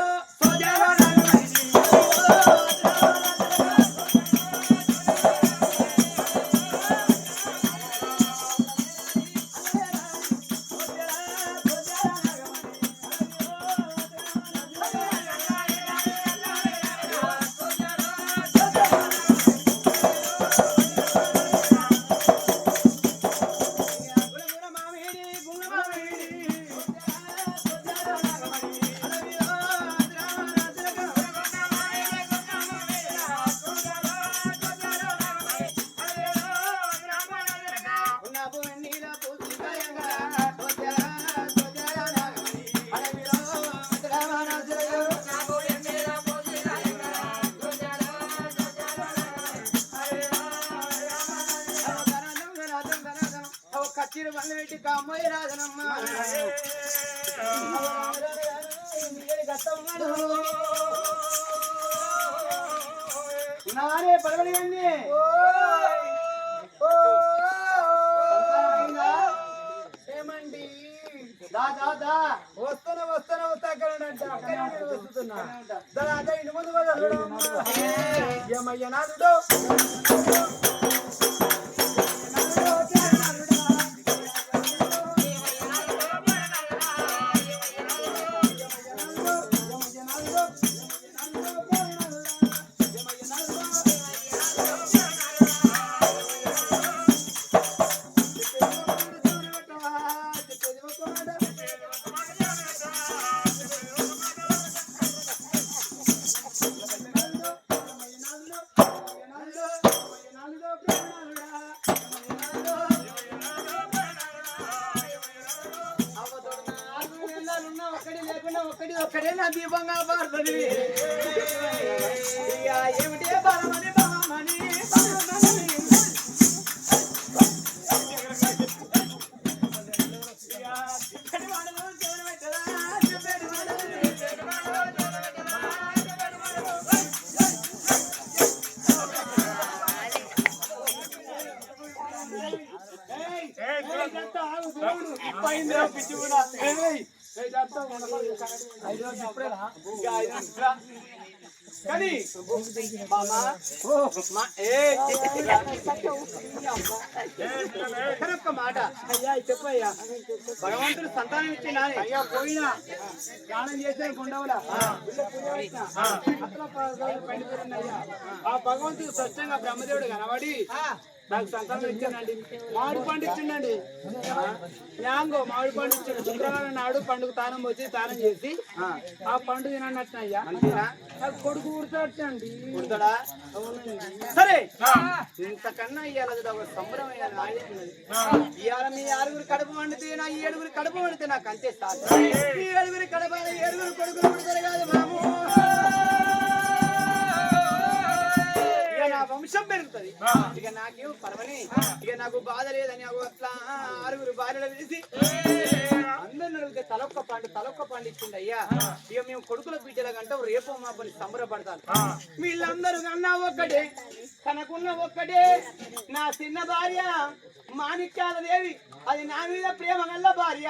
కచ్చిరి బంధు పెట్టి కాంబోయ రాజనమ్మ నానే పడవడి ఏమండి దాదా వస్తున్నా అక్కడ వస్తున్నా దాదా ఇంటి ముందు ఏమయ్య నాదుడు ఒక్కడే నా దీపంగా పాడుతుంది ఇక ఏమిటి బలమని బలమని పిచ్చి కూడా కానీ ఒక్క మాట అయ్యా చెప్పయ్యా భగవంతుడు సంతానం ఇచ్చిన అయ్యా పోయినా స్నానం చేసే కొండవలా ఆ భగవంతుడు స్వచ్ఛంగా బ్రహ్మదేవుడు కనబడి నాకు సంతానం ఇచ్చానండి మామిడి పండు ఇచ్చిండండి యాంగో మామిడి పండు ఇచ్చాడు శుక్రవారం నాడు పండుగ తానం వచ్చి తానం చేసి ఆ పండు తినట్టు అయ్యా నాకు కొడుకు కుడతాడండి కుడతాడా సరే ఇంతకన్నా ఇయ్యాలి ఒక సంబరం అయ్యాలి ఇవాళ మీ 6గురు కడుపు వండితే నా 7గురు కడుపు వండితే నాకు అంతే సార్ ఈ 7గురి కడుపు 7గురు కొడుకులు కుడతారు కాదు మాము నా వంశం పెరుగుతుంది. ఇక నాకేం పర్వని, ఇక నాకు బాధ లేదని అట్లా 6 భార్యలు వేసి అందరిని అడిగితే తలొక్క పండు ఇచ్చిండు అయ్యా. ఇక మేము కొడుకుల బిడ్డల కంటే రేపో మా పని సంబరపడతాను. వీళ్ళందరూ కన్నా ఒక్కటే, తనకున్న ఒక్కటే నా చిన్న భార్య మాణిక్యాల దేవి. అది నా మీద ప్రేమ గల్ల భార్య.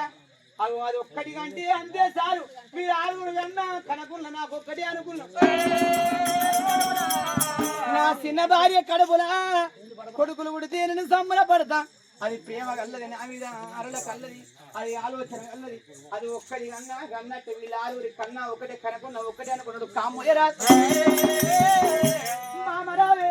అది ఒక్కటి కంటే అంతే చాలు. మీరు 6 కన్నా కనకున్న నాకు ఒక్కటే అనుకున్నా. నా చిన్న భార్య కడుపులా కొడుకులు పుడితే నేను సంబరపడతా. అది ప్రేమ కల్లది, నా మీద అరల కల్లది, అది ఆలోచన కల్లది. అది ఒక్కడి కన్నా కన్నట్టు వీళ్ళ 6 కన్నా ఒకటే కనుకున్న ఒక్కటే అనుకున్నాడు. కామోయరా మామరావే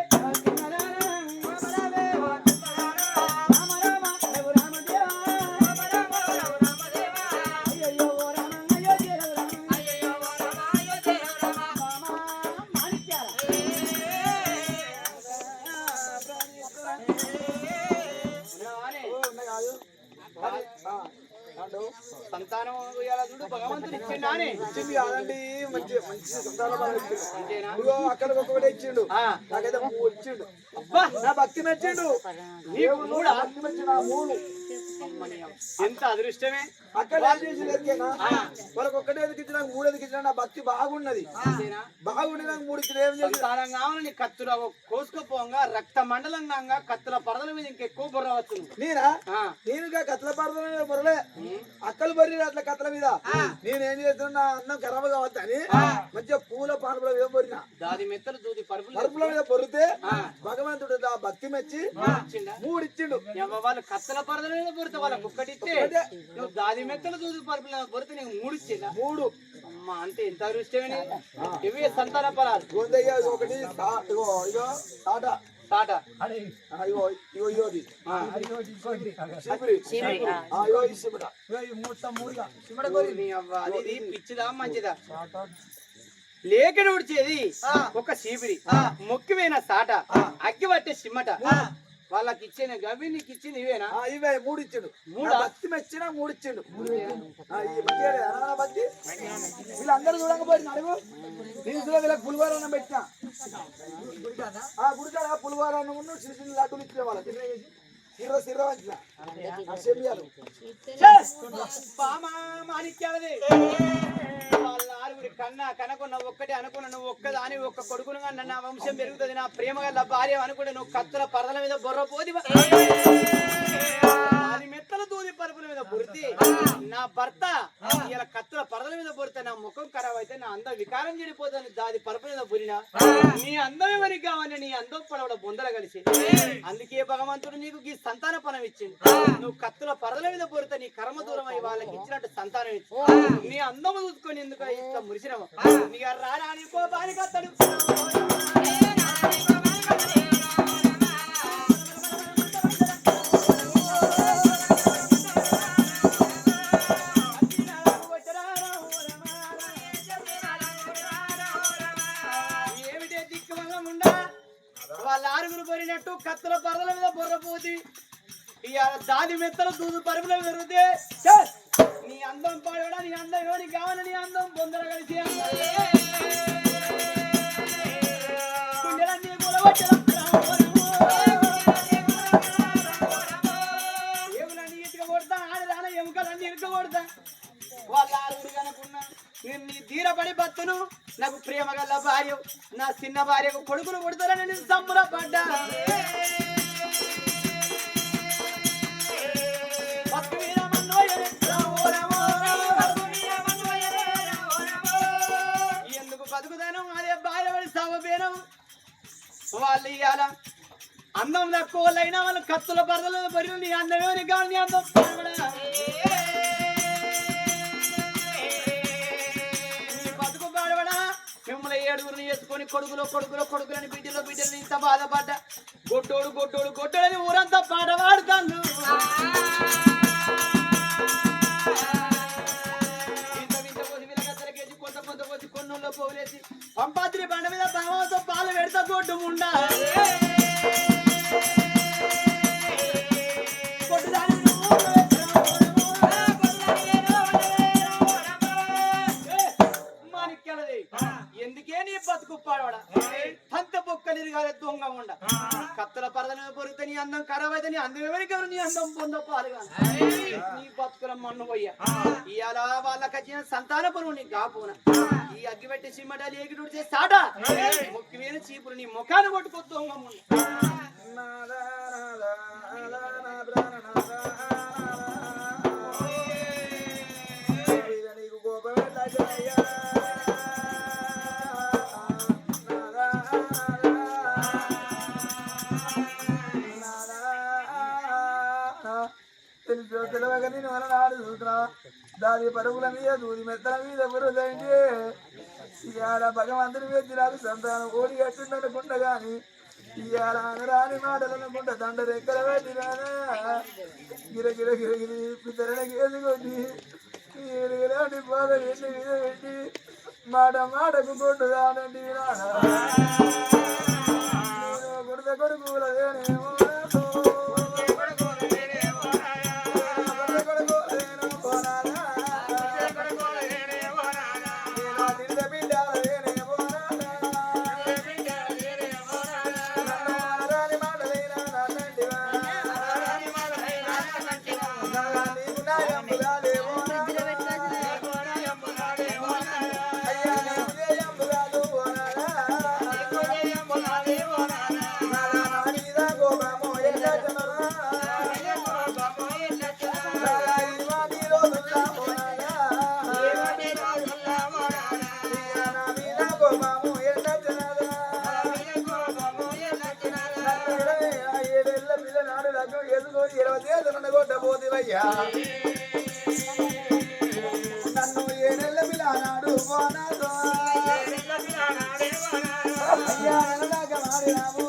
సంతానం భగవంతుడు ఇచ్చిండానే. ఇచ్చింది కాదండి, మంచి మంచి సంతానం అక్కడ ఒకటి ఇచ్చిండు. నాకైతే 3 ఇచ్చిండు. అబ్బా నా భక్తి మెచ్చిండు. నీకు 3 భక్తి మెచ్చిన 3. ఎంత అదృష్టమే. అక్కడ ఎరికేనా వాళ్ళకి ఒక్కటే ఎదికిచ్చి నాకు 3 ఎదికిచ్చిన. నా భక్తి బాగున్నది, బాగుండి నాకు 3 ఇచ్చిన. ఏం సంతానం కావాలని కత్తుల కోసుకుపోగా రక్త మండలంగా కత్తుల పరదల మీద ఇంకెక్కువ బొర్రవచ్చు. నేనుగా కత్తుల పరదల బొరలే, అక్కలు బర్రి అట్లా కత్తుల మీద. నేనేం చేస్తున్నా, అన్నం ఖరాబ్ కావద్దు అని మంచిగా పూల పానుపుల మీద బొరినా. దాది మెత్తలు దూది పరుపుల మీద బొరితే భగవంతుడు ఆ భక్తి మెచ్చి 3 ఇచ్చిండు. వాళ్ళు కత్తుల పరదల మీద బొరితే వాళ్ళకి ఒక్కటి ఇస్తే, నువ్వు దాది మెత్తలు దూది పరుపుల బొరితే నీకు 3 ఇచ్చిందా? 3. అమ్మా అంటే ఎంత అదృష్టమని. ఇవి సంతాన ఫలాలు. గోందయ్య ఒకటి ఇగో ఇగో తాట తాట ఇగో ఇగో ఇగోది అది పిచ్చిదా మంచిదా? లేఖను ఉడిచేది ఒక చీపిరి, మొక్కిపోయిన సాట, అగ్గి పట్టే సిమ్మట. వాళ్ళకి ఇచ్చిన గవి నీకు ఇచ్చింది ఇవేనా? ఇవే 3 ఇచ్చిండు. 3 భక్తి మెచ్చిన 3 ఇచ్చిండు. భక్తి వీళ్ళందరూ చూడకపోయింది. అడుగు తీసులో వీళ్ళకి పులిహోరన్నం పెట్టినా, గుడికాడ పులిహోరన్నం చిన్న లడ్డూలు ఇచ్చిన వాళ్ళకి సిర్ర వంచిన సెమియాలు మాణిక్యాలది. వాళ్ళ 6 కన్నా కనుకున్న ఒక్కటే అనుకున్నా. నువ్వు ఒక్కదాని ఒక్క కొడుకును కన్నా నా వంశం పెరుగుతుంది, నా ప్రేమ గల భార్య అనుకుంటే నువ్వు కత్తుల పరదల మీద బొర్ర పోది, అది మెత్తల దూది పరుపుల మీద బొరితే నా భర్త ఇలా కత్తుల పరదల మీద బొరితే నా ముఖం ఖరాబ్ అయితే నా అందం వికారం చెడిపోతుంది. దాది పరుపు మీద బొరినా నీ అందం ఎవరికి కావాలి? నీ అందం పడవడ బొందల కలిసి. అందుకే భగవంతుడు నీకు ఈ సంతాన పనం ఇచ్చింది. నువ్వు కత్తుల పరదల మీద బొరితే నీ కర్మ దూరం అయ్యి వాళ్ళకి ఇచ్చినట్టు సంతానం ఇచ్చి నీ అందము చూసుకొని ఎందుకు ఇట్లా మురిసినవు? నీ రారా నీ కోపానికి అత్తడు ఏమిటే దిక్కు వల్ల ఉండా వాళ్ళ 6 పోయినట్టు కత్తుల పరదల మీద బొర్రపోతి ఇవాళ దాది మెత్తలు దూదు పరుపులో పెరిగితే నీ అందం పాడవడా, నీ అందం ఎవరికి కావాలి? నీ అందం బొందర కలిసి ఏములన్నీ ఇటుక కొడతా, ఆడదాన ఎముకలన్నీ ఇటుక కొడతా. వాళ్ళ 6 కనుకున్నా నేను నీ తీరపడి బతును. నాకు ప్రేమ గల భార్య, నా చిన్న భార్యకు కొడుకులు కొడతారని నేను సంబరపడ్డా. ఎందుకు బతుకుతాను అదే భార్యపడి సాగపోయాను. వాళ్ళు ఇవాళ అందం తక్కువ వాళ్ళైనా వాళ్ళు కత్తుల పరదల పరి నీ అందమే కావాలి. నీ అందం బతుకు పాడబడా. మిమ్మల్ని 7 చేసుకొని కొడుకులని బిడ్డలని ఇంత బాధపడ్డా. గొడ్డోడు ఊరంతా పాట పాడుతాను. కొన్నుల్లో పోలేసి పంపాత్రి బండ మీద బావతో పాలు పెడతా గొడ్డు ముండా. మాణిక్యాలది ఎందుకే నీ బతుకు పాడవడా? అంత బొక్క నిరగాలి దొంగ ఉండ. వస్తే నీ అందం ఖరాబ్ అయితే నీ అందం ఎవరికెవరు నీ అందం పొందపాలుగా నీ బతుకుల మన్ను పోయ్యా ఇవాళ వాళ్ళకి వచ్చిన సంతాన పరువు నీకు కాపోనా ఈ అగ్గి పెట్టి సిమ్మట లేకిడు చేస్తాట ముక్కి మీద చీపురు నీ ముఖాన్ని కొట్టుకొద్దు తెలివగా నేను నాడు చూస్తున్నా దాని పరుగుల మీద దూది మెత్తల మీద బురదండి ఇవాళ భగవంతుని మీద నాకు సంతానం ఓడి కట్టిందనుకుంటా గాని ఇవాళ అనరాని మాటలు అనుకుంటా దండ రెక్కల పెట్టినానా గిరగిర గిరగిరి పితరకి ఎదుగొట్టి ఎదుగులాంటి బాధ ఎన్ని మీద పెట్టి మాట మాటకు కొట్టుదానండి నేను కొడుత కొడుకులదేనేమో నన్ను ఏడెళ్ళ పిల్లనాడు పోనాడు అయ్యా అనలాగా మారినాము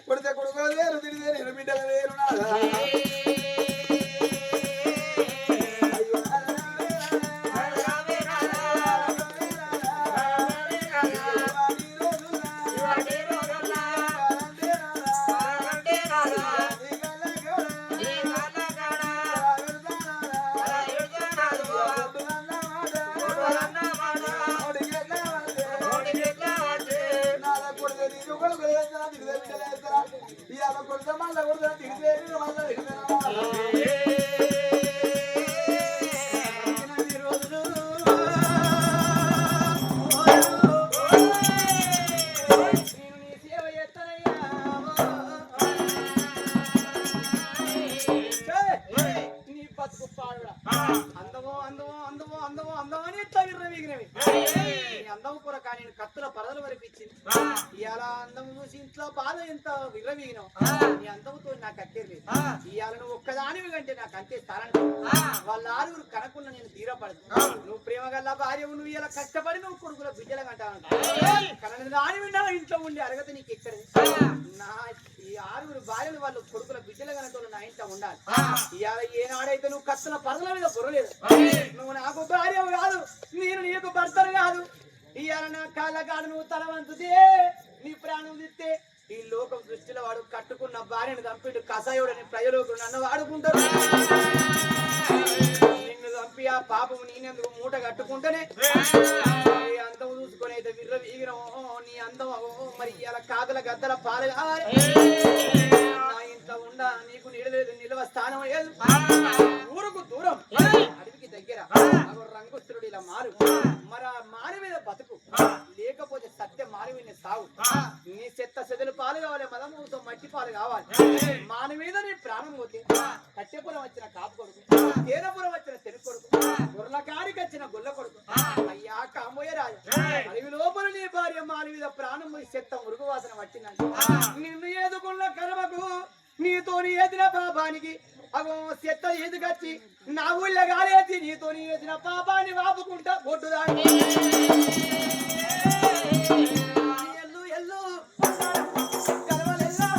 కొడితే కొడుకులు వేరు తిరిగి నేను బిడ్డలు వేరు అందము కూర కానీ కత్తుల పరదలు వరకు ఇచ్చింది ఇవాళ అందము చూసి ఇంట్లో బాధ ఎంత విర్రవీగినావు నీ అందముతో నాకు అక్కేర్లేదు ఇవాళ నువ్వు ఒక్కదానివి కంటే నాకు అంతే స్థానం వాళ్ళ ఆరుగురు కనకుండా నేను తీరపడదు నువ్వు ప్రేమ గల్ల భార్య నువ్వు ఇలా కష్టపడి నువ్వు కొడుకుల బిడ్డల కంటావు దానివి నా ఇంట్లో ఉండి అరగత నీకు ఎక్కడ నా ఈ ఆరుగురు భార్యలు వాళ్ళు కొడుకుల బిడ్డల కనటోళ్ళు నా ఇంట్లో ఉండాలి ఇవాళ ఏనాడైతే నువ్వు కత్తుల పరదల మీద బుర్రలేదు నువ్వు నాకు భార్య కాదు నేను నీకు భర్తలు కాదు ఇవాళ నా కాళ్ళ కాడు నువ్వు తల వంతుతే నీ ప్రాణం తిస్తే ఈ లోకం దృష్టిలో వాడు కట్టుకున్న భార్యను చంపిడు కసాయుడని ప్రజలోకుడు నన్ను వాడుకుంటాడు నిన్ను చంపి ఆ పాపము నేనెందుకు మూట కట్టుకుంటేనే అందం చూసుకొని అయితే విర్ర వీగిరం నీ అందం మరి ఇలా కాకుల గద్దల పాలు కావాలి నా ఇంట్లో ఉండ నీకు నిలవ స్థానం లేదు ఊరుకు దూరం అడవికి దగ్గర రంగుస్తుడు ఇలా మారు మరి ఆ మారి మీద బతుకు లేకపోతే సత్య మారి మీద సాగు నీ చెత్త సెదలు పాలు కావాలి మదమూతో మట్టి పాలు కావాలి మాని మీద నీ ప్రాణం పోతే కట్టెపురం వచ్చిన కాపు కొడుకు తేనపురం వచ్చిన తెను కొడుకు గుర్ల కాడికి వచ్చిన గుల్ల కొడుకు అయ్యా కామోయ రాజు అడవి లోపల నీ భార్య మాని మీద ప్రాణం పోయి చెత్త మురుగు వాసన పట్టిందంటే నిన్ను ఏదుకున్న కర్మకు నీతోని ఏదిన పాపానికి అగో చెత్త ఈదుకొచ్చి నా ఊళ్ళో గాలేసి నీతో వేసిన పాపాన్ని వాపుకుంటా కొట్టుదాన్ని ఎల్లు ఎల్లు కలవలెల్లా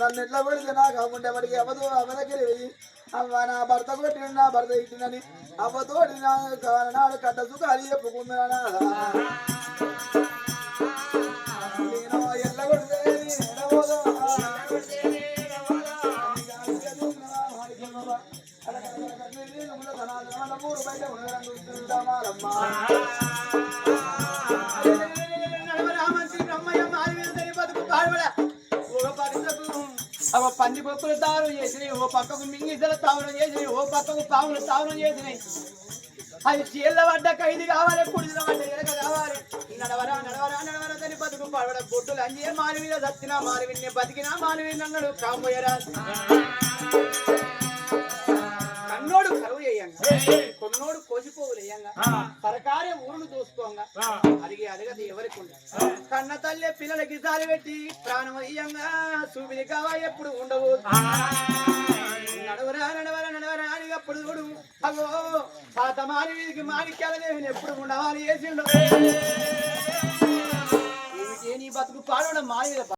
నన్ను ఎట్లా పడితే నాకు అమ్ముంటే వాడికి అవ్వదు అవ్వదగ్గర అవ్వ నా భర్త కొట్టిన నా భర్త ఇట్టినని అవ్వతోటి నాడు కట్ట సుఖాలు చెప్పుకున్నానా నేను ఎల్ల కొడితే మూడు బయట ఉండమ్మా పంది పప్పులు తావరం చేసినాయి ఓ పక్కకు మింగిసలు తావరం చేసినాయి ఓ పక్కకు పాములు తావరం చేసినాయి అది చీళ్ళ పడ్డ ఖైదు కావాలి కుడిసిన పడ్డ ఎనక కావాలి నడవరా నడవరా నడవరా దాని బతుకు పడవడ బొట్టులు అంజే మారి మీద సత్తినా మారి విన్నే బతికినా మారి విన్నన్నాడు కాంబోయరా కన్నోడు కరువు చేయంగా కొన్నోడు కోసిపోవులు వేయంగా సరకారే ఊరును చూసుకోంగా అడిగి అడగది ఎవరికి ఉండదు కన్న తల్లి పిల్లలకి సారి పెట్టి ప్రాణం అయ్యంగా చూపిది కావా ఎప్పుడు ఉండవు నడవరా నడవరా నడవరా అని అప్పుడు చూడు అగో పాత మారి వీధికి మాణిక్యాలదేవిని ఎప్పుడు ఉండవాలి వేసిండు నీ బతుకు పాడవడం మారి